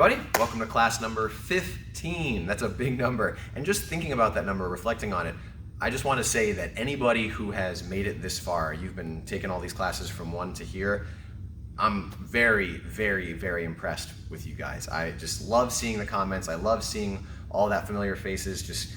everybody. Welcome to class number 15. That's a big number. And just thinking about that number, reflecting on it, I just want to say that anybody who has made it this far, you've been taking all these classes from 1 to here, I'm very, very, very impressed with you guys. I just love seeing the comments. I love seeing all that familiar faces, just,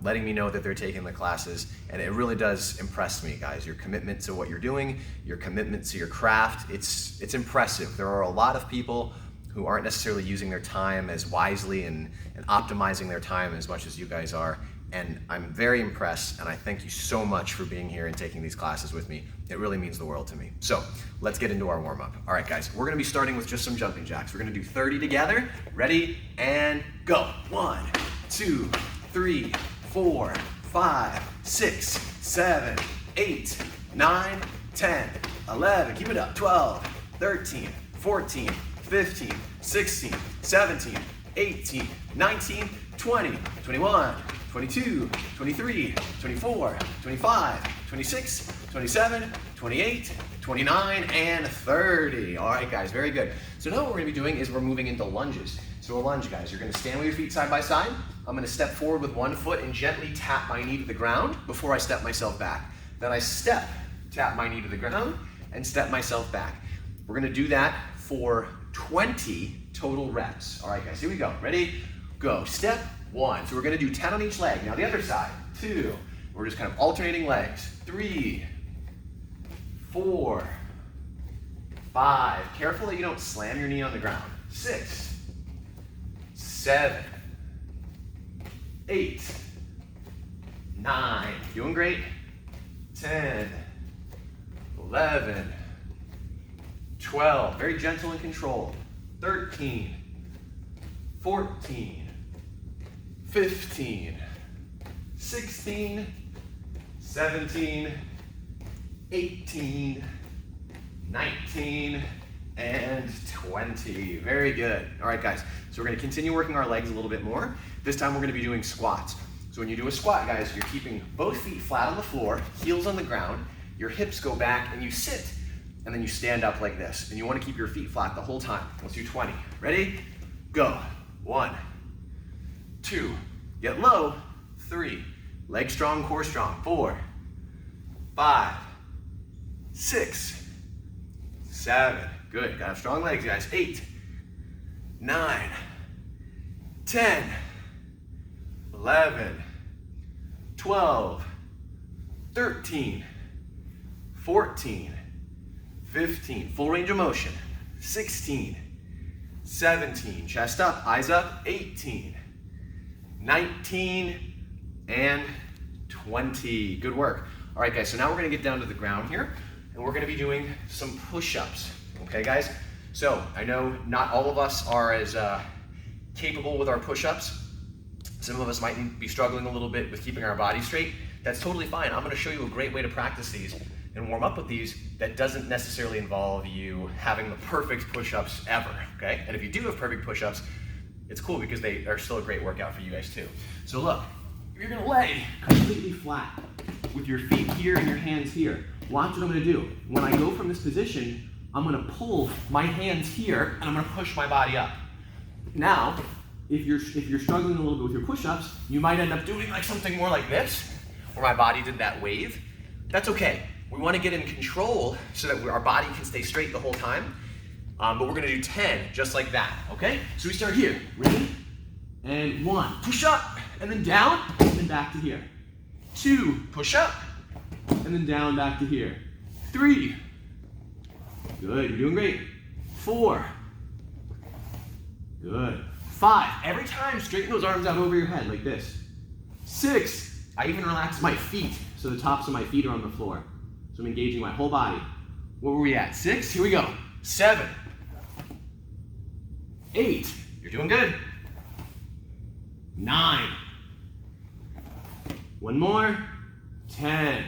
letting me know that they're taking the classes. And it really does impress me, guys. Your commitment to what you're doing, your commitment to your craft, it's impressive. There are a lot of people who aren't necessarily using their time as wisely and optimizing their time as much as you guys are. And I'm very impressed, and I thank you so much for being here and taking these classes with me. It really means the world to me. So let's get into our warm-up. All right, guys, we're gonna be starting with just some jumping jacks. We're gonna do 30 together. Ready, and go. 1, 2, 3, 4, 5, 6, 7, 8, 9, 10, 11, keep it up, 12, 13, 14, 15, 16, 17, 18, 19, 20, 21, 22, 23, 24, 25, 26, 27, 28, 29, and 30. All right, guys, very good. So now what we're gonna be doing is we're moving into lunges. So a lunge, guys, you're gonna stand with your feet side by side. I'm gonna step forward with one foot and gently tap my knee to the ground before I step myself back. Then I step, tap my knee to the ground, and step myself back. We're gonna do that for 20 total reps. All right, guys, here we go. Ready? Go. Step 1. So we're gonna do 10 on each leg. Now the other side. 2. We're just kind of alternating legs. 3, 4, 5. Careful that you don't slam your knee on the ground. 6, 7, 8, 9. Doing great. 10, 11, 12, very gentle and controlled. 13, 14, 15, 16, 17, 18, 19, and 20. Very good. All right, guys. So we're going to continue working our legs a little bit more. This time we're going to be doing squats. So when you do a squat, guys, you're keeping both feet flat on the floor, heels on the ground, your hips go back, and you sit. And then you stand up like this. And you want to keep your feet flat the whole time. Let's do 20. Ready? Go. 1, 2, get low. 3, leg strong, core strong. 4, 5, 6, 7. Good. Gotta have strong legs, guys. 8, 9, 10, 11, 12, 13, 14, 15, full range of motion. 16, 17, chest up, eyes up. 18, 19, and 20. Good work. All right, guys, so now we're gonna get down to the ground here, and we're gonna be doing some push-ups. Okay, guys? So I know not all of us are as capable with our push-ups. Some of us might be struggling a little bit with keeping our body straight. That's totally fine. I'm gonna show you a great way to practice these and warm up with these that doesn't necessarily involve you having the perfect push-ups ever, okay? And if you do have perfect push-ups, it's cool because they are still a great workout for you guys too. So look, you're gonna lay completely flat with your feet here and your hands here. Watch what I'm gonna do. When I go from this position, I'm gonna pull my hands here and I'm gonna push my body up. Now, if you're struggling a little bit with your push-ups, you might end up doing like something more like this, where my body did that wave. That's okay. We want to get in control so that our body can stay straight the whole time. But we're going to do 10 just like that, okay? So we start here. Ready? And 1, push up, and then down, and then back to here. 2, push up, and then down, back to here. 3, good, you're doing great. 4, good. 5, every time straighten those arms out over your head like this. 6, I even relax my feet so the tops of my feet are on the floor. So I'm engaging my whole body. What were we at? 6, here we go. 7, 8, you're doing good. 9, one more, 10.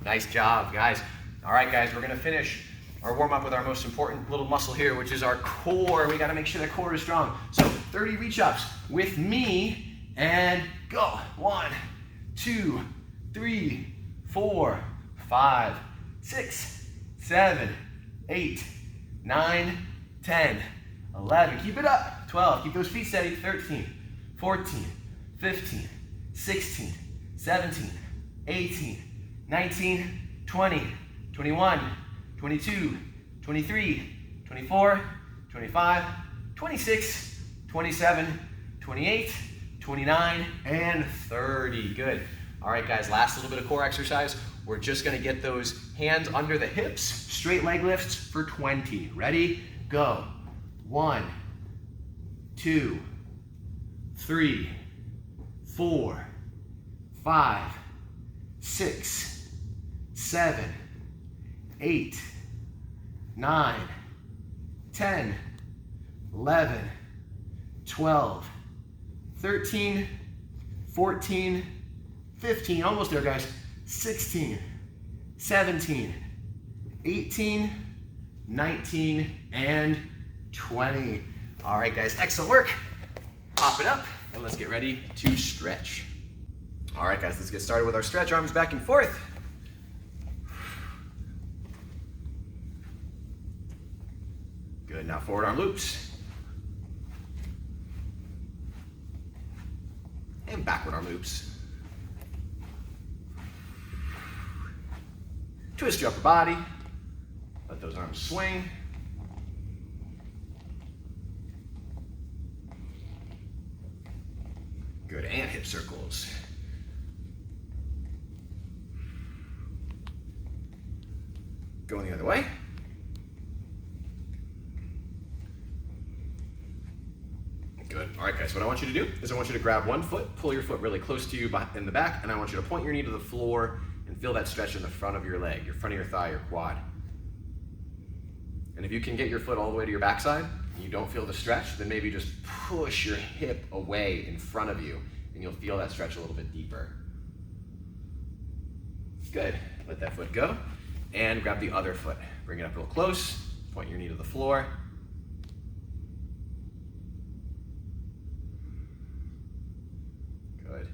Nice job, guys. All right, guys, we're gonna finish our warm up with our most important little muscle here, which is our core. We gotta make sure the core is strong. So 30 reach ups with me, and go. 1, 2, 3, 4, 5, 6, 7, 8, 9, 10, 11, keep it up. 12, keep those feet steady. 13, 14, 15, 16, 17, 18, 19, 20, 21, 22, 23, 24, 25, 26, 27, 28, 29, and 30. Good. All right, guys, last little bit of core exercise. We're just gonna get those hands under the hips, straight leg lifts for 20. Ready? Go. 1, 2, 3, 4, 5, 6, 7, 8, 9, 10, 11, 12, 13, 14, 15, almost there, guys. 16, 17, 18, 19, and 20. All right, guys, excellent work. Pop it up, and let's get ready to stretch. All right, guys, let's get started with our stretch. Arms back and forth. Good, now forward arm loops. And backward arm loops. Twist your upper body. Let those arms swing. Good, and hip circles. Going the other way. Good. All right, guys, what I want you to do is I want you to grab one foot, pull your foot really close to you in the back, and I want you to point your knee to the floor and feel that stretch in the front of your leg, your front of your thigh, your quad. And if you can get your foot all the way to your backside and you don't feel the stretch, then maybe just push your hip away in front of you and you'll feel that stretch a little bit deeper. Good. Let that foot go and grab the other foot. Bring it up real close, point your knee to the floor. Good.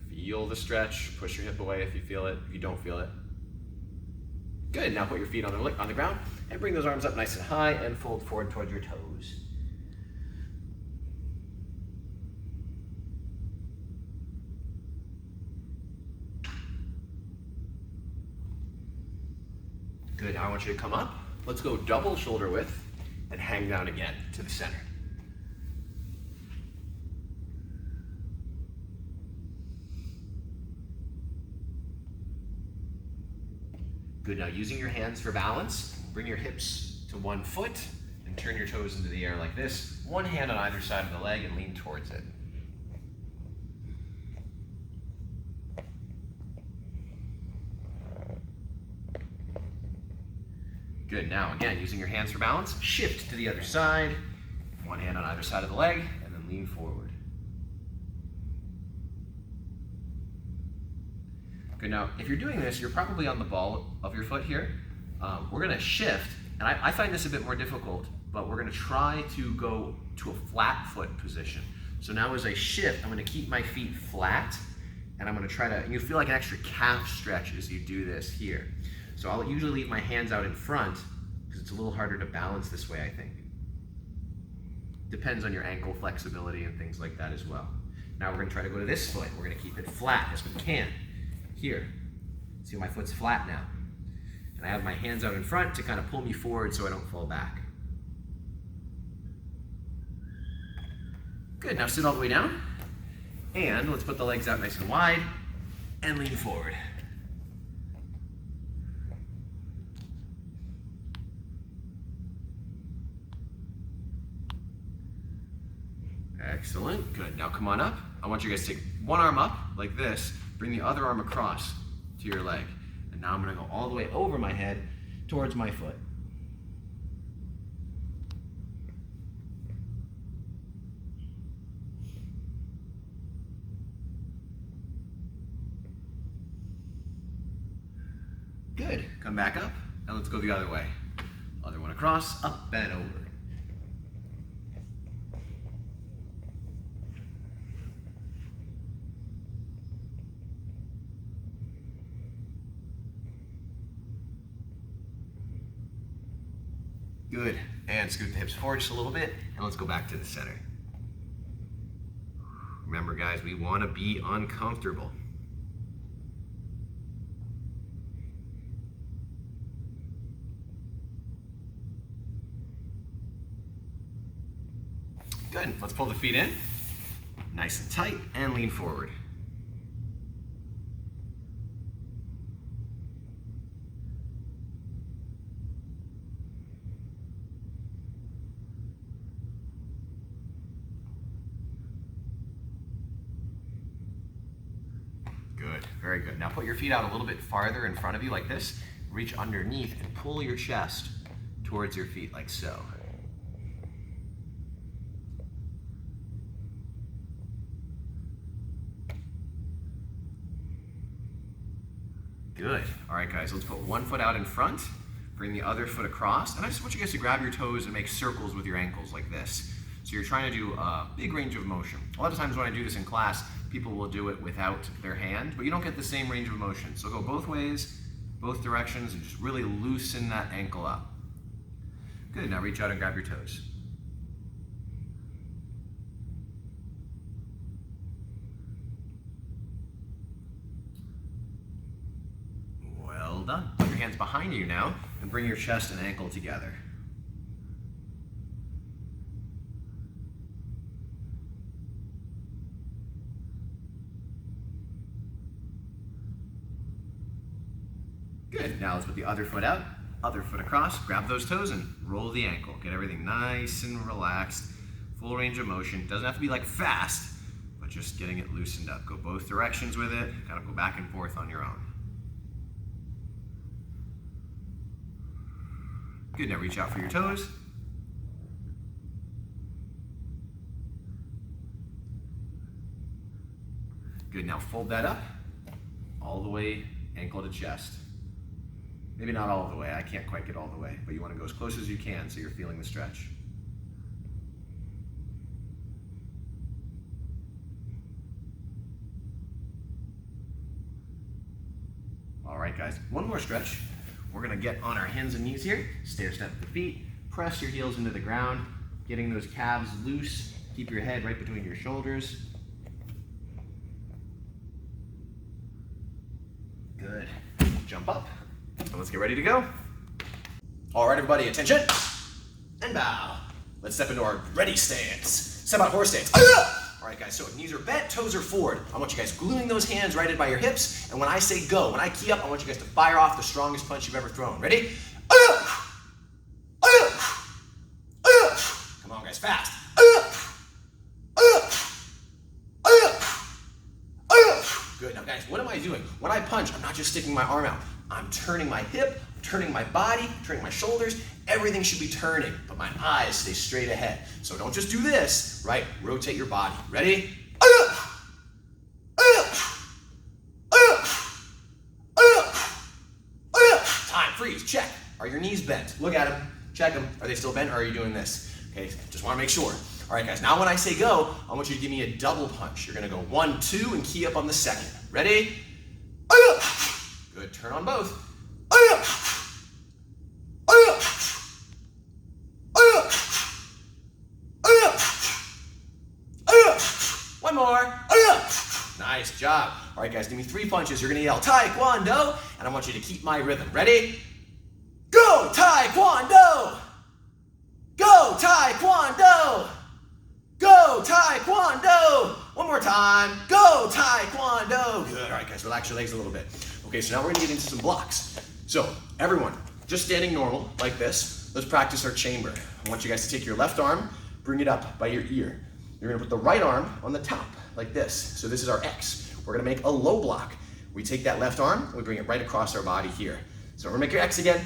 Feel the stretch. Push your hip away if you feel it, if you don't feel it. Good. Now put your feet on the ground and bring those arms up nice and high and fold forward towards your toes. Good. Now I want you to come up. Let's go double shoulder width and hang down again to the center. Good, now using your hands for balance, bring your hips to one foot and turn your toes into the air like this. One hand on either side of the leg and lean towards it. Good, now again, using your hands for balance, shift to the other side, one hand on either side of the leg, and then lean forward. Good, now if you're doing this, you're probably on the ball of your foot here. We're gonna shift, and I find this a bit more difficult, but we're gonna try to go to a flat foot position. So now as I shift, I'm gonna keep my feet flat, and I'm gonna try to, you feel like an extra calf stretch as you do this here. So I'll usually leave my hands out in front, because it's a little harder to balance this way, I think. Depends on your ankle flexibility and things like that as well. Now we're gonna try to go to this foot. We're gonna keep it flat as we can. Here, see my foot's flat now. And I have my hands out in front to kind of pull me forward so I don't fall back. Good, now sit all the way down. And let's put the legs out nice and wide and lean forward. Excellent, good. Now come on up. I want you guys to take one arm up like this, bring the other arm across to your leg. And now I'm gonna go all the way over my head towards my foot. Good, come back up, and let's go the other way. Other one across, up and over. Good. And scoot the hips forward just a little bit, and let's go back to the center. Remember, guys, we want to be uncomfortable. Good. Let's pull the feet in, nice and tight, and lean forward. Good. Very good. Now put your feet out a little bit farther in front of you like this. Reach underneath and pull your chest towards your feet like so. Good. All right, guys, let's put one foot out in front, bring the other foot across, and I just want you guys to grab your toes and make circles with your ankles like this. So you're trying to do a big range of motion. A lot of times when I do this in class, people will do it without their hand, but you don't get the same range of motion. So go both ways, both directions, and just really loosen that ankle up. Good, now reach out and grab your toes. Well done. Put your hands behind you now and bring your chest and ankle together. Good. Now let's put the other foot out, other foot across, grab those toes and roll the ankle. Get everything nice and relaxed, full range of motion. Doesn't have to be like fast, but just getting it loosened up. Go both directions with it, kind of go back and forth on your own. Good, now reach out for your toes. Good, now fold that up all the way ankle to chest. Maybe not all the way, I can't quite get all the way, but you want to go as close as you can so you're feeling the stretch. All right, guys, one more stretch. We're gonna get on our hands and knees here, stair step the feet, press your heels into the ground, getting those calves loose, keep your head right between your shoulders. Good, jump up, and let's get ready to go. All right, everybody, attention, and bow. Let's step into our ready stance, semi-horse stance. All right, guys, so knees are bent, toes are forward. I want you guys gluing those hands right in by your hips, and when I say go, when I key up, I want you guys to fire off the strongest punch you've ever thrown. Ready? Come on, guys, fast. Good, now guys, what am I doing? When I punch, I'm not just sticking my arm out. I'm turning my hip, turning my body, turning my shoulders. Everything should be turning, but my eyes stay straight ahead. So don't just do this, right? Rotate your body. Ready? Time, freeze, check. Are your knees bent? Look at them, check them. Are they still bent or are you doing this? Okay, just wanna make sure. All right, guys, now when I say go, I want you to give me a double punch. You're gonna go 1, 2, and key up on the second. Ready? Good, turn on both. One more. Nice job. All right, guys, give me 3 punches. You're gonna yell Taekwondo, and I want you to keep my rhythm. Ready? Go Taekwondo! Go Taekwondo! Go Taekwondo! One more time. Go Taekwondo! Good. All right, guys, relax your legs a little bit. Okay, so now we're gonna get into some blocks. So, everyone, just standing normal like this. Let's practice our chamber. I want you guys to take your left arm, bring it up by your ear. You're gonna put the right arm on the top, like this. So this is our X. We're gonna make a low block. We take that left arm, and we bring it right across our body here. So we're gonna make your X again,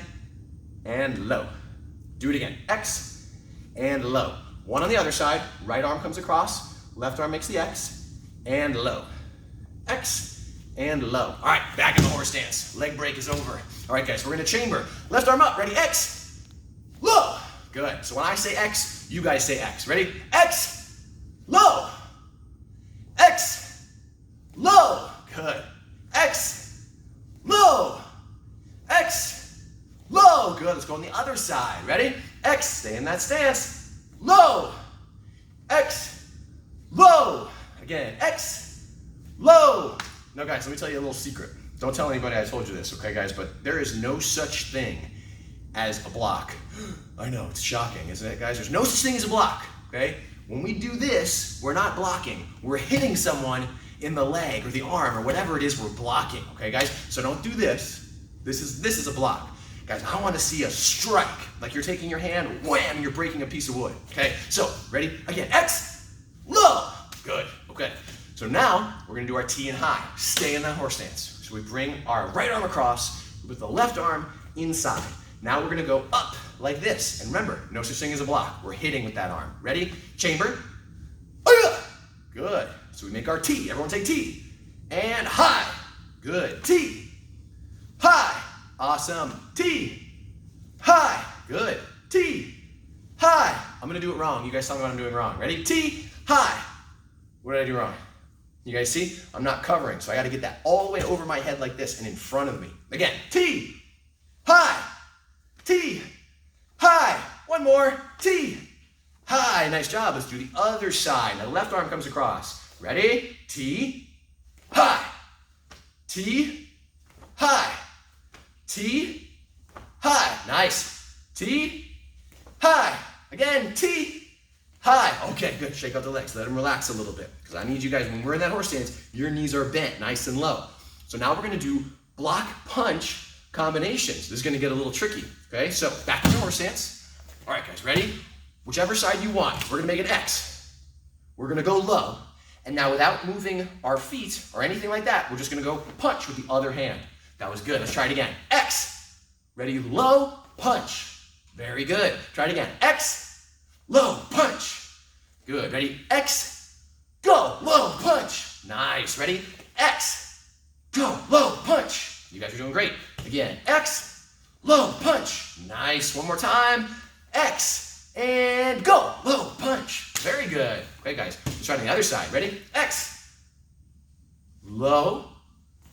and low. Do it again, X, and low. One on the other side, right arm comes across, left arm makes the X, and low. X, and low. All right, back in the horse stance. Leg break is over. All right, guys, we're gonna chamber. Left arm up, ready, X, low. Good, so when I say X, you guys say X. Ready? X, low. X, low. Good. X, low. X, low. low. Good, let's go on the other side. Ready? X, stay in that stance. Low. X, low. Again, X, low. Now guys, let me tell you a little secret. Don't tell anybody I told you this, okay guys? But there is no such thing as a block. I know, it's shocking, isn't it guys? There's no such thing as a block, okay? When we do this, we're not blocking. We're hitting someone in the leg or the arm or whatever it is we're blocking, okay guys? So don't do this. This is a block. Guys, I want to see a strike, like you're taking your hand, wham, and you're breaking a piece of wood, okay? So, ready? Again, X, low. Good, okay. So now, we're gonna do our T and high. Stay in that horse stance. So we bring our right arm across with the left arm inside. Now we're gonna go up like this. And remember, no such thing as a block. We're hitting with that arm. Ready? Chamber. Good. So we make our T. Everyone take T. And high. Good. T. High. Awesome. T. High. Good. T. High. I'm gonna do it wrong. You guys tell me what I'm doing wrong. Ready? T. High. What did I do wrong? You guys see? I'm not covering, so I gotta get that all the way over my head like this and in front of me. Again. T. High. T. High. One more. T. High. Nice job. Let's do the other side. Now the left arm comes across. Ready? T. High. T. High. T. High. Nice. T. High. Again. T. High. Okay, good. Shake out the legs. Let them relax a little bit. Because I need you guys, when we're in that horse stance, your knees are bent nice and low. So now we're going to do block punch combinations. This is going to get a little tricky. Okay, so back to the horse stance. All right, guys, ready? Whichever side you want, we're going to make an X. We're going to go low. And now without moving our feet or anything like that, we're just going to go punch with the other hand. That was good. Let's try it again. X. Ready? Low. Punch. Very good. Try it again. X. Low. Punch. Good. Ready? X. Go. Low. Punch. Nice. Ready? X. Go. Low. Punch. You guys are doing great. Again. X. Low. Punch. Nice. One more time. X. And go. Low. Punch. Very good. Okay, guys. Let's try it on the other side. Ready? X. Low.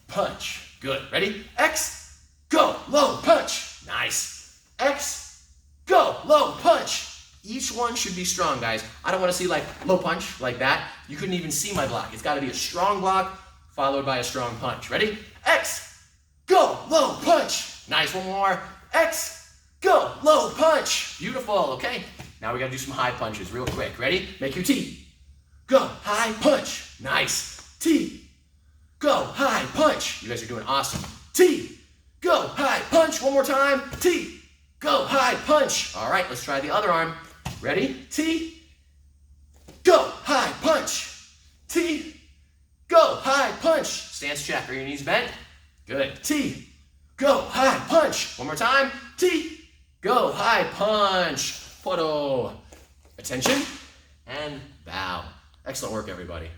Punch. Good. Ready? X. Go. Low. Punch. Nice. X. Go. Low. Punch. Each one should be strong, guys. I don't want to see like low punch like that. You couldn't even see my block. It's got to be a strong block followed by a strong punch. Ready? X. Go. Low. Punch. Nice. One more. X. Go. Low. Punch. Beautiful. Okay. Now we got to do some high punches real quick. Ready? Make your T. Go. High punch. Nice. T. Go. High punch. You guys are doing awesome. T. Go. High punch. One more time. T. Go. High punch. All right. Let's try the other arm. Ready? T. Go. High punch. T. Go. High punch. Stance check. Are your knees bent? Good. T. Go. High punch. One more time. T. Go. High punch. Photo. Attention. And bow. Excellent work, everybody.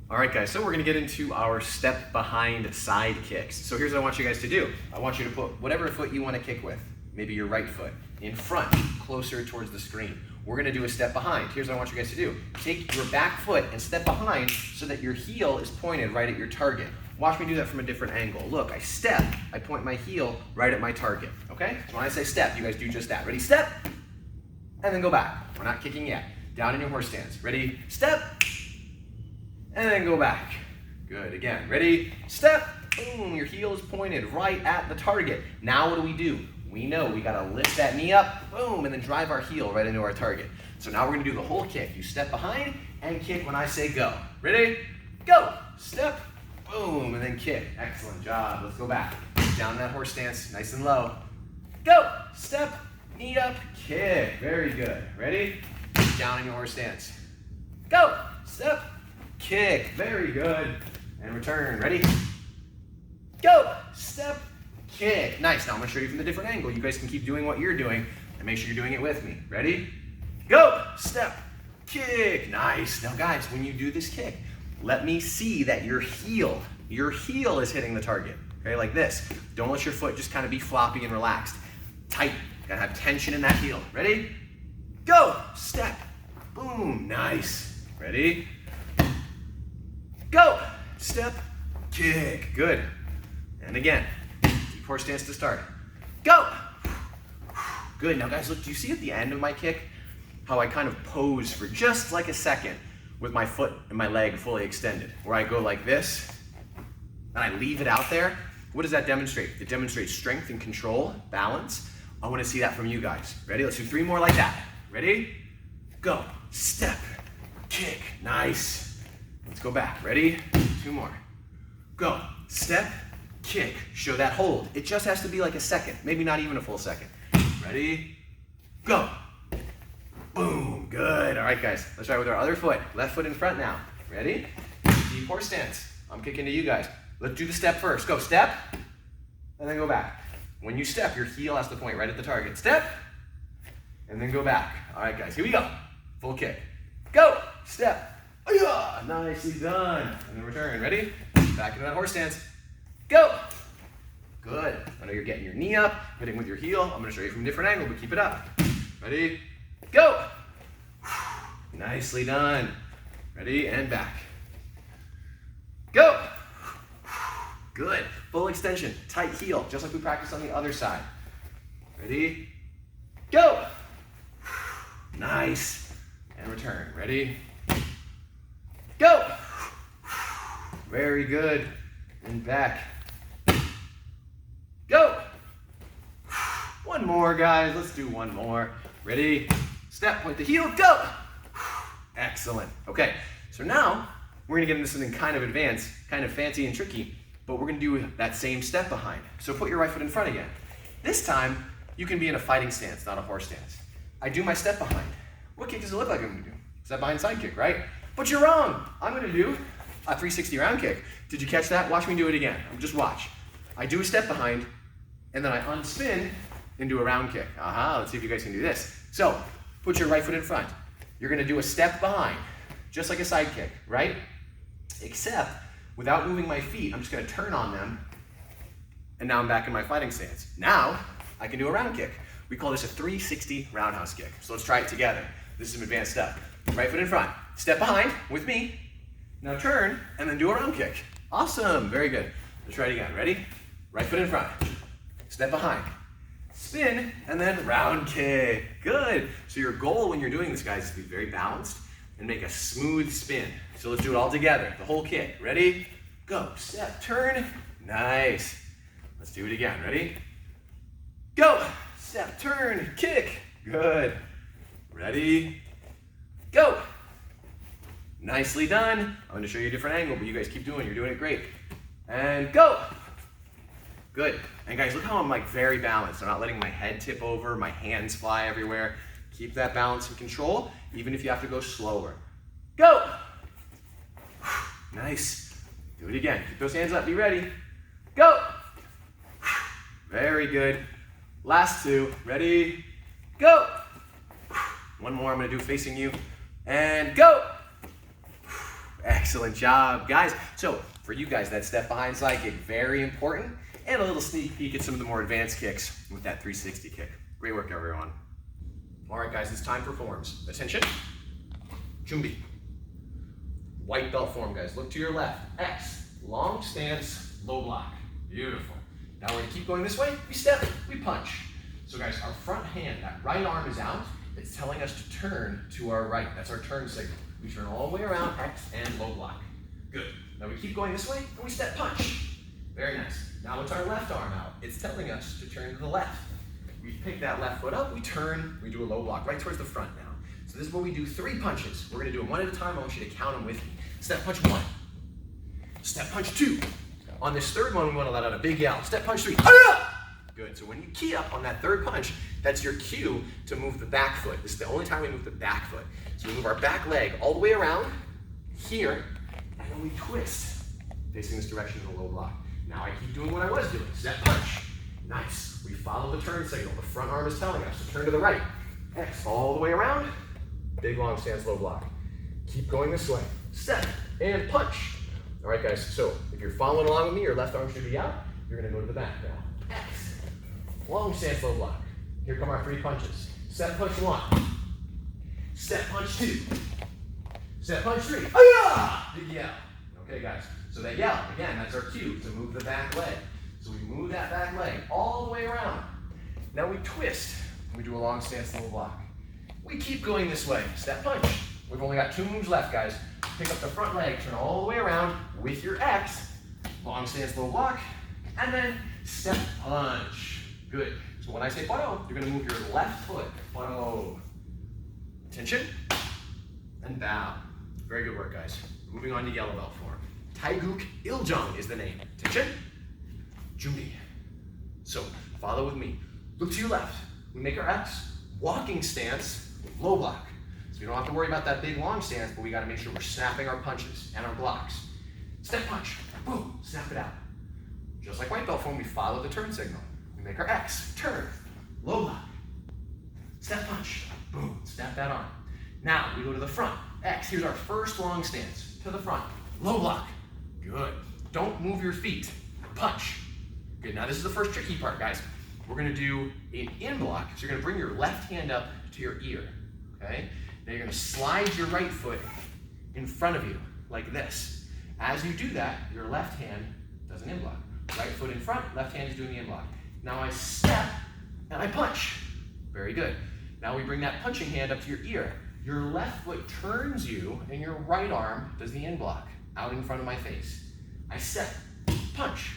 All right, guys, so we're gonna get into our step behind side kicks. So here's what I want you guys to do. I want you to put whatever foot you wanna kick with, maybe your right foot, in front, closer towards the screen. We're gonna do a step behind. Here's what I want you guys to do. Take your back foot and step behind so that your heel is pointed right at your target. Watch me do that from a different angle. Look, I step, I point my heel right at my target, okay? So when I say step, you guys do just that. Ready, step, and then go back. We're not kicking yet. Down in your horse stance. Ready, step, and then go back. Good, again. Ready, step, boom, your heel is pointed right at the target. Now what do? We know we gotta lift that knee up, boom, and then drive our heel right into our target. So now we're gonna do the whole kick. You step behind and kick when I say go. Ready, go, step, boom, and then kick. Excellent job, let's go back. Down in that horse stance, nice and low. Go, step, knee up, kick, very good. Ready, down in your horse stance. Go, step, kick, very good. And return, ready? Go, step, kick. Nice, now I'm gonna show you from a different angle. You guys can keep doing what you're doing and make sure you're doing it with me. Ready? Go, step, kick. Nice. Now guys, when you do this kick, let me see that your heel is hitting the target. Okay, like this. Don't let your foot just kind of be floppy and relaxed. Tight, gotta have tension in that heel. Ready? Go, step, boom, nice. Ready? Go, step, kick, good. And again, deep horse stance to start. Go. Good. Now guys, look, do you see at the end of my kick how I kind of pose for just like a second with my foot and my leg fully extended, where I go like this and I leave it out there? What does that demonstrate? It demonstrates strength and control, balance. I want to see that from you guys. Ready? Let's do 3 more like that. Ready? Go. Step. Kick. Nice. Let's go back. Ready? 2 more. Go. Step. Kick. Show that hold. It just has to be like a second, maybe not even a full second. Ready? Go. Boom. Good. All right, guys. Let's try with our other foot. Left foot in front now. Ready? Deep horse stance. I'm kicking to you guys. Let's do the step first. Go. Step. And then go back. When you step, your heel has to point right at the target. Step. And then go back. All right, guys. Here we go. Full kick. Go. Step. Oh, nicely done. And then return. Ready? Back into that horse stance. Go. Good. I know you're getting your knee up, hitting with your heel. I'm going to show you from a different angle, but keep it up. Ready? Go. Nicely done. Ready? And back. Go. Good. Full extension. Tight heel, just like we practiced on the other side. Ready? Go. Nice. And return. Ready? Go. Very good. And back. Go. One more, guys. Let's do one more. Ready? Step, point the heel, go. Excellent. Okay, so now we're gonna get into something kind of advanced, kind of fancy and tricky, but we're gonna do that same step behind. So put your right foot in front again. This time, you can be in a fighting stance, not a horse stance. I do my step behind. What kick does it look like I'm gonna do? Step behind side kick, right? But you're wrong. I'm gonna do a 360 round kick. Did you catch that? Watch me do it again. Just watch. I do a step behind, and then I unspin and do a round kick. Aha, let's see if you guys can do this. So, put your right foot in front. You're gonna do a step behind, just like a side kick, right? Except, without moving my feet, I'm just gonna turn on them, and now I'm back in my fighting stance. Now, I can do a round kick. We call this a 360 roundhouse kick. So let's try it together. This is some advanced stuff. Right foot in front, step behind with me. Now turn, and then do a round kick. Awesome, very good. Let's try it again, ready? Right foot in front, step behind, spin, and then round kick. Good. So your goal when you're doing this, guys, is to be very balanced and make a smooth spin. So let's do it all together, the whole kick. Ready? Go. Step, turn. Nice. Let's do it again. Ready? Go. Step, turn, kick. Good. Ready? Go. Nicely done. I'm going to show you a different angle, but you guys keep doing it. You're doing it great. And go. Good. And guys, look how I'm like very balanced. I'm not letting my head tip over, my hands fly everywhere. Keep that balance and control, even if you have to go slower. Go. Nice. Do it again. Keep those hands up. Be ready. Go. Very good. Last 2. Ready? Go. One more I'm going to do facing you. And go. Excellent job, guys. So for you guys, that step behind side kick, very important. And a little sneak peek at some of the more advanced kicks with that 360 kick. Great work, everyone. All right, guys, it's time for forms. Attention. Chumbi. White belt form, guys. Look to your left. X. Long stance, low block. Beautiful. Now we're gonna keep going this way. We step, we punch. So guys, our front hand, that right arm is out. It's telling us to turn to our right. That's our turn signal. We turn all the way around, X and low block. Good. Now we keep going this way, and we step punch. Very nice. Now with our left arm out, it's telling us to turn to the left. We pick that left foot up, we turn, we do a low block right towards the front now. So this is where we do 3 punches. We're gonna do them one at a time. I want you to count them with me. Step punch 1. Step punch 2. On this third one, we wanna let out a big yell. Step punch 3. Good, so when you key up on that third punch, that's your cue to move the back foot. This is the only time we move the back foot. So we move our back leg all the way around here, and then we twist, facing this direction in a low block. Now I keep doing what I was doing. Step punch. Nice. We follow the turn signal. The front arm is telling us to turn to the right. X all the way around. Big long stance, low block. Keep going this way. Step and punch. All right, guys. So if you're following along with me, your left arm should be out. You're going to go to the back now. X. Long stance, low block. Here come our 3 punches. Step punch 1. Step punch 2. Step punch 3. Big yell. Okay, guys. So that yell, again, that's our cue to move the back leg. So we move that back leg all the way around. Now we twist We do a long stance, low block. We keep going this way. Step punch. We've only got 2 moves left, guys. Pick up the front leg, turn all the way around with your X. Long stance, low block. And then step punch. Good. So when I say photo, you're going to move your left foot. Photo. Tension. And bow. Very good work, guys. Moving on to yellow belt form. Taeguk Iljong is the name. Tension. Jumi. So follow with me. Look to your left. We make our X. Walking stance, low block. So we don't have to worry about that big long stance, but we got to make sure we're snapping our punches and our blocks. Step punch. Boom. Snap it out. Just like white belt form, we follow the turn signal. We make our X. Turn. Low block. Step punch. Boom. Snap that on. Now we go to the front. X. Here's our first long stance. To the front. Low block. Good. Don't move your feet. Punch. Good. Now this is the first tricky part, guys. We're going to do an in block. So you're going to bring your left hand up to your ear. Okay? Now you're going to slide your right foot in front of you like this. As you do that, your left hand does an in block. Right foot in front, left hand is doing the in block. Now I step and I punch. Very good. Now we bring that punching hand up to your ear. Your left foot turns you and your right arm does the in block out in front of my face. I step, punch.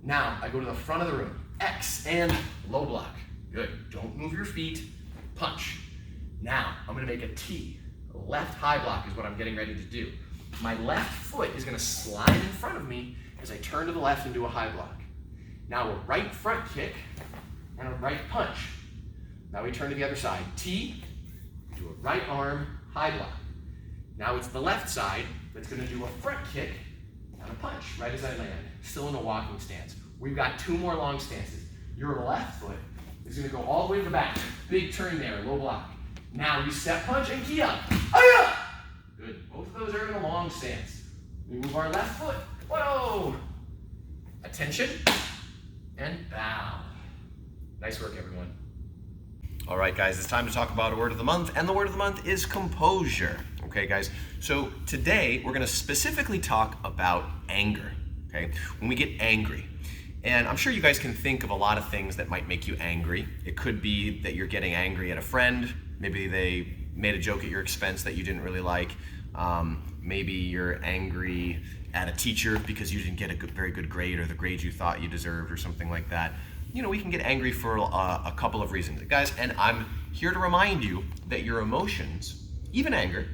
Now I go to the front of the room. X and low block. Good. Don't move your feet. Punch. Now I'm going to make a T. Left high block is what I'm getting ready to do. My left foot is going to slide in front of me as I turn to the left and do a high block. Now a right front kick and a right punch. Now we turn to the other side. T, do a right arm high block. Now it's the left side that's going to do a front kick and a punch right as I land. Still in a walking stance. We've got 2 more long stances. Your left foot is going to go all the way to the back. Big turn there, low block. Now you step punch and key up. Aya! Good. Both of those are in a long stance. We move our left foot. Whoa! Attention and bow. Nice work, everyone. All right, guys, it's time to talk about a word of the month, and the word of the month is composure. Okay, guys, so today we're going to specifically talk about anger. Okay, when we get angry. And I'm sure you guys can think of a lot of things that might make you angry. It could be that you're getting angry at a friend. Maybe they made a joke at your expense that you didn't really like. Maybe you're angry at a teacher because you didn't get a very good grade or the grade you thought you deserved or something like that. You know, we can get angry for a couple of reasons. Guys, and I'm here to remind you that your emotions, even anger,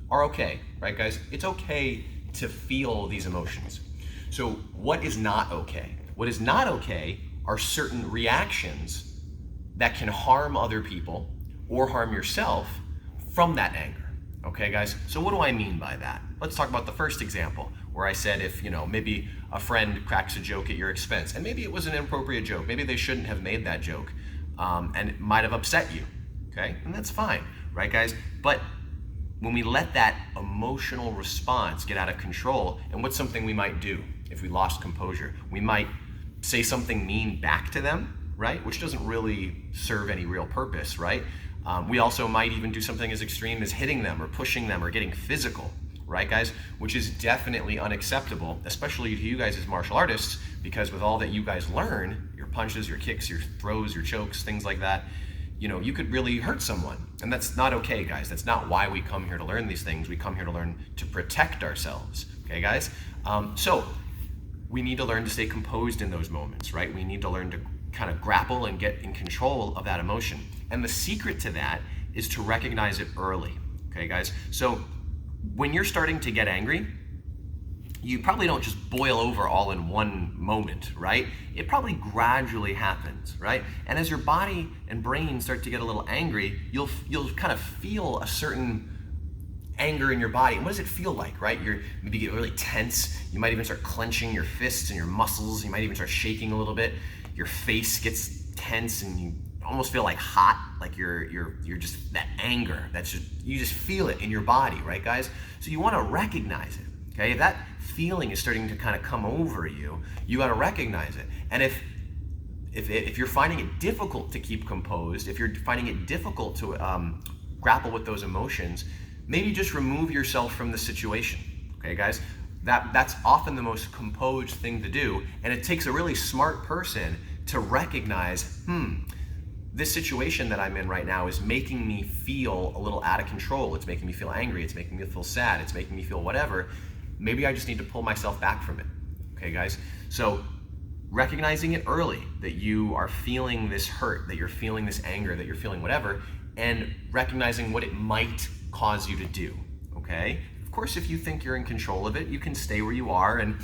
are okay, right, guys? It's okay to feel these emotions. So what is not okay? What is not okay are certain reactions that can harm other people or harm yourself from that anger. Okay, guys? So what do I mean by that? Let's talk about the first example where I said if, maybe a friend cracks a joke at your expense, and maybe it was an inappropriate joke. Maybe they shouldn't have made that joke, and it might have upset you, okay? And that's fine, right, guys? But when we let that emotional response get out of control, and what's something we might do if we lost composure? We might say something mean back to them, right? Which doesn't really serve any real purpose, right? We also might even do something as extreme as hitting them or pushing them or getting physical, right, guys? Which is definitely unacceptable, especially to you guys as martial artists, because with all that you guys learn, your punches, your kicks, your throws, your chokes, things like that, you could really hurt someone. And that's not okay, guys. That's not why we come here to learn these things. We come here to learn to protect ourselves, okay, guys? So we need to learn to stay composed in those moments, right? We need to learn to kind of grapple and get in control of that emotion. And the secret to that is to recognize it early, okay, guys? So when you're starting to get angry, you probably don't just boil over all in one moment, right? It probably gradually happens, right? And as your body and brain start to get a little angry, you'll kind of feel a certain anger in your body. And what does it feel like, right? Maybe you get really tense. You might even start clenching your fists and your muscles. You might even start shaking a little bit. Your face gets tense and you almost feel like hot, like you're just that anger. You just feel it in your body, right, guys? So you want to recognize it, okay? If that feeling is starting to kind of come over you, you got to recognize it. And if you're finding it difficult to keep composed, if you're finding it difficult to grapple with those emotions, maybe just remove yourself from the situation, okay, guys? That's often the most composed thing to do, and it takes a really smart person to recognize, this situation that I'm in right now is making me feel a little out of control. It's making me feel angry. It's making me feel sad. It's making me feel whatever. Maybe I just need to pull myself back from it. Okay, guys? So recognizing it early, that you are feeling this hurt, that you're feeling this anger, that you're feeling whatever, and recognizing what it might cause you to do, okay? Of course, if you think you're in control of it, you can stay where you are and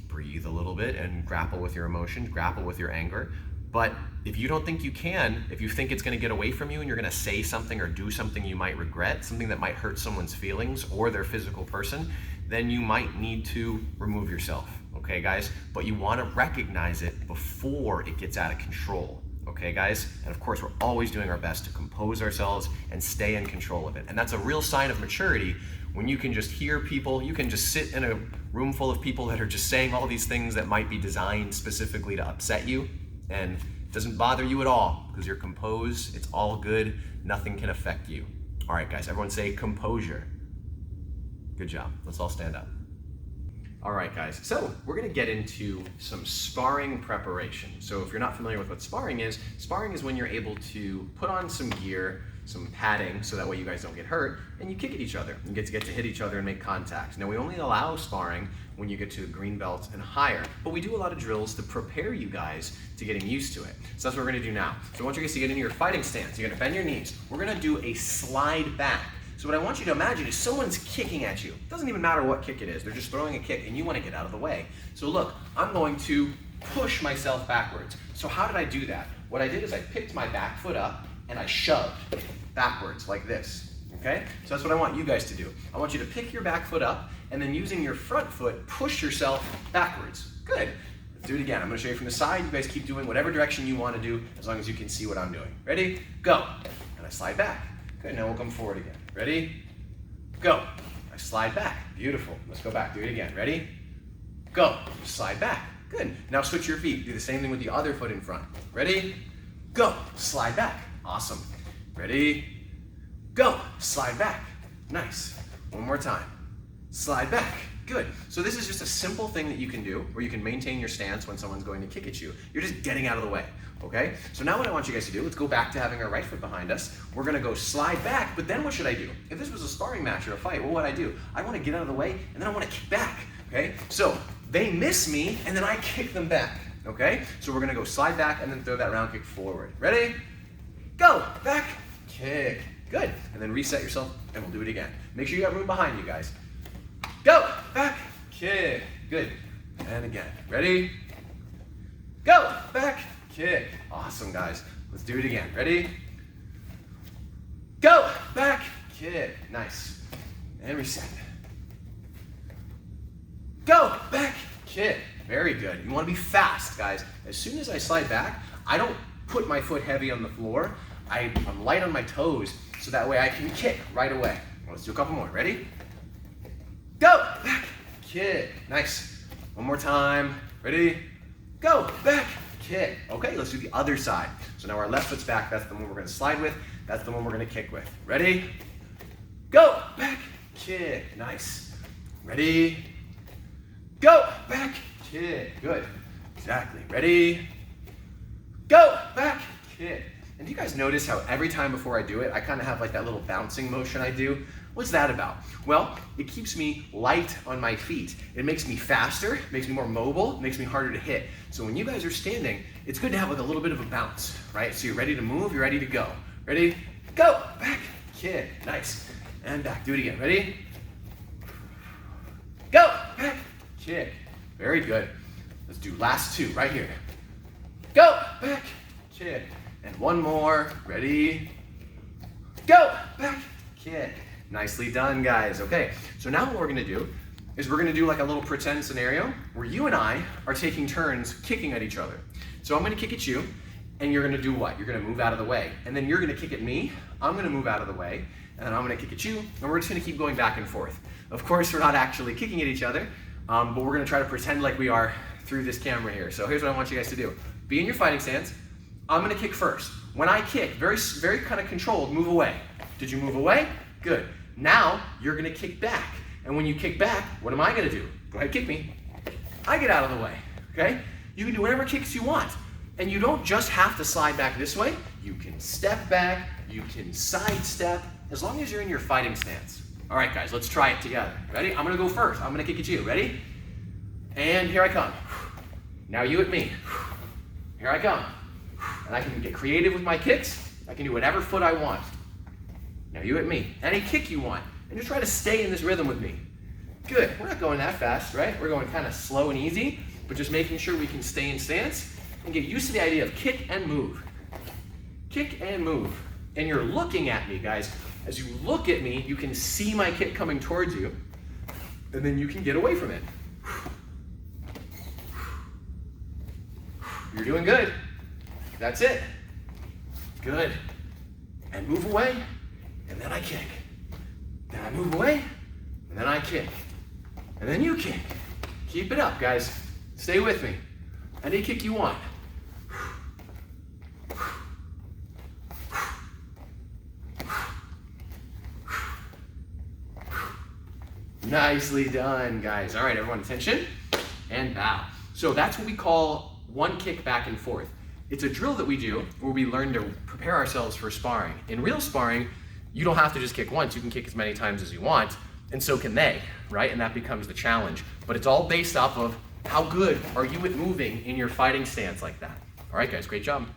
breathe a little bit and grapple with your emotions, grapple with your anger. But if you don't think you can, if you think it's gonna get away from you and you're gonna say something or do something you might regret, something that might hurt someone's feelings or their physical person, then you might need to remove yourself, okay, guys? But you wanna recognize it before it gets out of control, okay, guys? And of course, we're always doing our best to compose ourselves and stay in control of it. And that's a real sign of maturity when you can just hear people, you can just sit in a room full of people that are just saying all these things that might be designed specifically to upset you, and it doesn't bother you at all because you're composed, it's all good, nothing can affect you. All right, guys, everyone say composure. Good job. Let's all stand up. All right, guys, so we're gonna get into some sparring preparation. So if you're not familiar with what sparring is when you're able to put on some gear, some padding, so that way you guys don't get hurt, and you kick at each other. You get to hit each other and make contact. Now, we only allow sparring when you get to a green belt and higher, but we do a lot of drills to prepare you guys to getting used to it. So that's what we're gonna do now. So I want you guys to get into your fighting stance. You're gonna bend your knees. We're gonna do a slide back. So what I want you to imagine is someone's kicking at you. It doesn't even matter what kick it is. They're just throwing a kick and you want to get out of the way. So look, I'm going to push myself backwards. So how did I do that? What I did is I picked my back foot up and I shoved backwards like this, okay? So that's what I want you guys to do. I want you to pick your back foot up and then using your front foot, push yourself backwards. Good. Let's do it again. I'm going to show you from the side. You guys keep doing whatever direction you want to do as long as you can see what I'm doing. Ready? Go. And I slide back. Good, now we'll come forward again. Ready? Go. I slide back. Beautiful. Let's go back. Do it again. Ready? Go. Slide back. Good. Now switch your feet. Do the same thing with the other foot in front. Ready? Go. Slide back. Awesome. Ready? Go. Slide back. Nice. One more time. Slide back. Good. So this is just a simple thing that you can do where you can maintain your stance when someone's going to kick at you. You're just getting out of the way, okay? So now what I want you guys to do, let's go back to having our right foot behind us. We're gonna go slide back, but then what should I do? If this was a sparring match or a fight, what would I do? I wanna get out of the way and then I wanna kick back, okay? So they miss me and then I kick them back, okay? So we're gonna go slide back and then throw that round kick forward. Ready? Go, back, kick. Good. And then reset yourself and we'll do it again. Make sure you got room behind you guys. Go, back, kick, good. And again, ready? Go, back, kick. Awesome, guys. Let's do it again. Ready? Go, back, kick. Nice. And reset. Go, back, kick. Very good. You want to be fast, guys. As soon as I slide back, I don't put my foot heavy on the floor. I'm light on my toes, so that way I can kick right away. Let's do a couple more. Ready? Go, back, kick. Nice. One more time. Ready? Go, back, kick. Okay, let's do the other side. So now our left foot's back. That's the one we're going to slide with. That's the one we're going to kick with. Ready? Go, back, kick. Nice. Ready? Go, back, kick. Good. Exactly. Ready? Go, back, kick. And do you guys notice how every time before I do it, I kind of have like that little bouncing motion I do? What's that about? Well, it keeps me light on my feet. It makes me faster, makes me more mobile, makes me harder to hit. So when you guys are standing, it's good to have like a little bit of a bounce, right? So you're ready to move, you're ready to go. Ready? Go, back, kick. Nice. And back. Do it again. Ready? Go, back, kick. Very good. Let's do last two right here. Go, back, kick. And one more. Ready? Go, back, kick. Nicely done, guys. Okay, so now what we're gonna do is we're gonna do like a little pretend scenario where you and I are taking turns kicking at each other. So I'm gonna kick at you, and you're gonna do what? You're gonna move out of the way. And then you're gonna kick at me, I'm gonna move out of the way, and then I'm gonna kick at you, and we're just gonna keep going back and forth. Of course, we're not actually kicking at each other, but we're gonna try to pretend like we are through this camera here. So here's what I want you guys to do. Be in your fighting stance. I'm gonna kick first. When I kick, very kind of controlled, move away. Did you move away? Good. Now, you're gonna kick back. And when you kick back, what am I gonna do? Go ahead, kick me. I get out of the way, okay? You can do whatever kicks you want. And you don't just have to slide back this way, you can step back, you can sidestep, as long as you're in your fighting stance. All right, guys, let's try it together. Ready? I'm gonna go first. I'm gonna kick at you. Ready? And here I come. Now you at me. Here I come. And I can get creative with my kicks. I can do whatever foot I want. Now you at me. Any kick you want. And just try to stay in this rhythm with me. Good. We're not going that fast, right? We're going kind of slow and easy, but just making sure we can stay in stance and get used to the idea of kick and move. Kick and move. And you're looking at me, guys. As you look at me, you can see my kick coming towards you, and then you can get away from it. You're doing good. That's it. Good. And move away, and then I kick. Then I move away, and then I kick. And then you kick. Keep it up, guys. Stay with me. Any kick you want. Nicely done, guys. All right, everyone, attention and bow. So that's what we call one kick back and forth. It's a drill that we do where we learn to prepare ourselves for sparring. In real sparring, you don't have to just kick once. You can kick as many times as you want, and so can they, right? And that becomes the challenge. But it's all based off of how good are you at moving in your fighting stance like that. All right, guys, great job.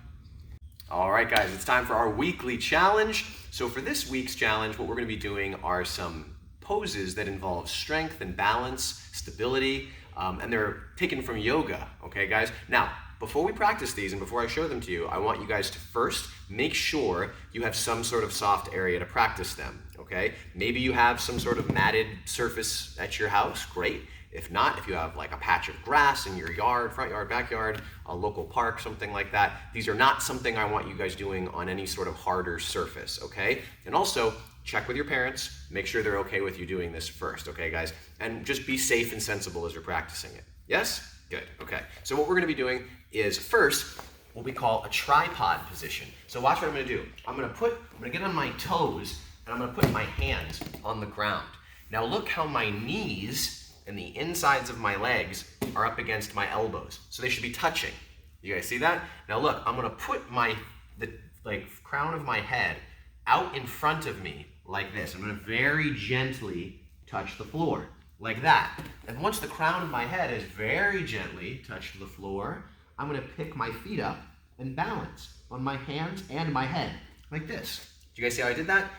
All right, guys, it's time for our weekly challenge. So for this week's challenge, what we're gonna be doing are some poses that involve strength and balance, stability, and they're taken from yoga, okay, guys? Now, before we practice these and before I show them to you, I want you guys to first make sure you have some sort of soft area to practice them, okay? Maybe you have some sort of matted surface at your house, great. If not, if you have like a patch of grass in your yard, front yard, backyard, a local park, something like that, these are not something I want you guys doing on any sort of harder surface, okay? And also, check with your parents, make sure they're okay with you doing this first, okay, guys? And just be safe and sensible as you're practicing it. Yes? Good, okay. So what we're gonna be doing is first, what we call a tripod position. So watch what I'm gonna do. I'm gonna get on my toes, and I'm gonna put my hands on the ground. Now look how my knees and the insides of my legs are up against my elbows. So they should be touching. You guys see that? Now look, I'm gonna put the crown of my head out in front of me like this. I'm gonna very gently touch the floor, like that. And once the crown of my head is very gently touched the floor, I'm gonna pick my feet up and balance on my hands and my head, like this. Do you guys see how I did that?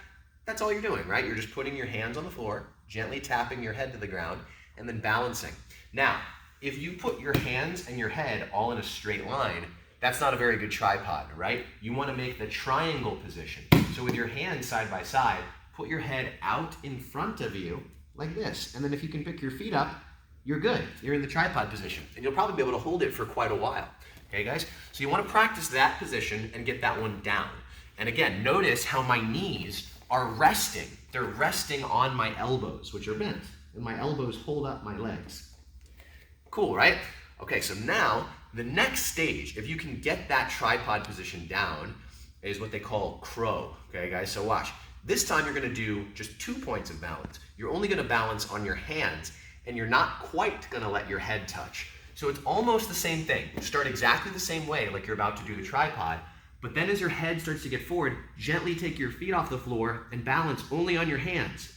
That's all you're doing, right? You're just putting your hands on the floor, gently tapping your head to the ground, and then balancing. Now, if you put your hands and your head all in a straight line, that's not a very good tripod, right? You wanna make the triangle position. So with your hands side by side, put your head out in front of you like this. And then if you can pick your feet up, you're good. You're in the tripod position. And you'll probably be able to hold it for quite a while. Okay, guys? So you want to practice that position and get that one down. And again, notice how my knees are resting. They're resting on my elbows, which are bent. And my elbows hold up my legs. Cool, right? Okay, so now the next stage, if you can get that tripod position down, is what they call crow. Okay, guys? So watch. This time you're gonna do just 2 points of balance. You're only gonna balance on your hands, and you're not quite gonna let your head touch. So it's almost the same thing. Start exactly the same way, like you're about to do the tripod, but then as your head starts to get forward, gently take your feet off the floor and balance only on your hands.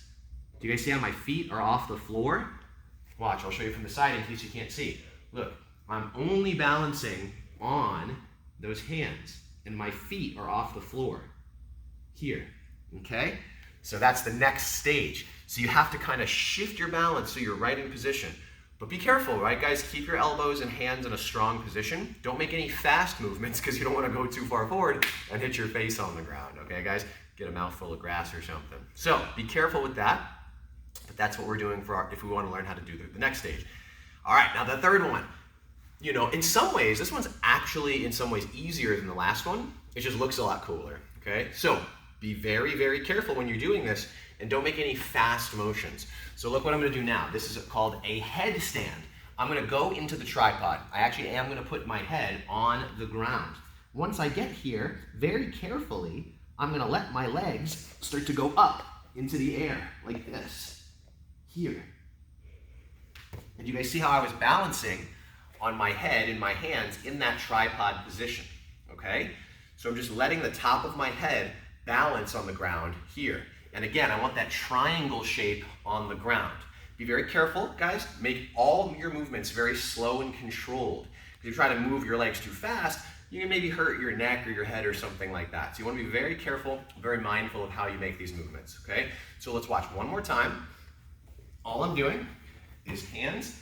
Do you guys see how my feet are off the floor? Watch, I'll show you from the side in case you can't see. Look, I'm only balancing on those hands, and my feet are off the floor. Here. Okay, so that's the next stage. So you have to kind of shift your balance so you're right in position. But be careful, right, guys? Keep your elbows and hands in a strong position. Don't make any fast movements because you don't want to go too far forward and hit your face on the ground, okay, guys? Get a mouthful of grass or something. So be careful with that. But that's what we're doing if we want to learn how to do the next stage. All right, now the third one. You know, in some ways, this one's actually in some ways easier than the last one. It just looks a lot cooler, okay? So be very, very careful when you're doing this and don't make any fast motions. So look what I'm gonna do now. This is called a headstand. I'm gonna go into the tripod. I actually am gonna put my head on the ground. Once I get here, very carefully, I'm gonna let my legs start to go up into the air, like this, here. And you guys see how I was balancing on my head and my hands in that tripod position, okay? So I'm just letting the top of my head balance on the ground here. And again, I want that triangle shape on the ground. Be very careful, guys. Make all your movements very slow and controlled. If you try to move your legs too fast, you can maybe hurt your neck or your head or something like that. So you want to be very careful, very mindful of how you make these movements, okay? So let's watch one more time. All I'm doing is hands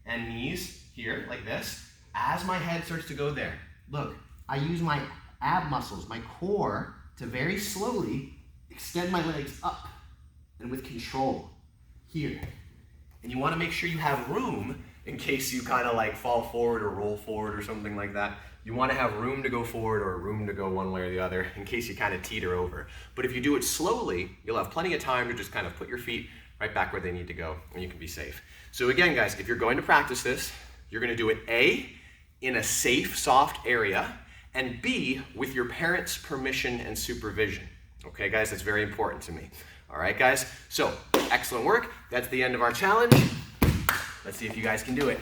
and knees here, like this, as my head starts to go there. Look, I use my ab muscles, my core, to very slowly extend my legs up and with control here. And you want to make sure you have room in case you kind of like fall forward or roll forward or something like that. You want to have room to go forward or room to go one way or the other in case you kind of teeter over. But if you do it slowly, you'll have plenty of time to just kind of put your feet right back where they need to go and you can be safe. So again, guys, if you're going to practice this, you're going to do it A, in a safe, soft area, and B, with your parents' permission and supervision. Okay, guys, that's very important to me. All right, guys, so excellent work. That's the end of our challenge. Let's see if you guys can do it.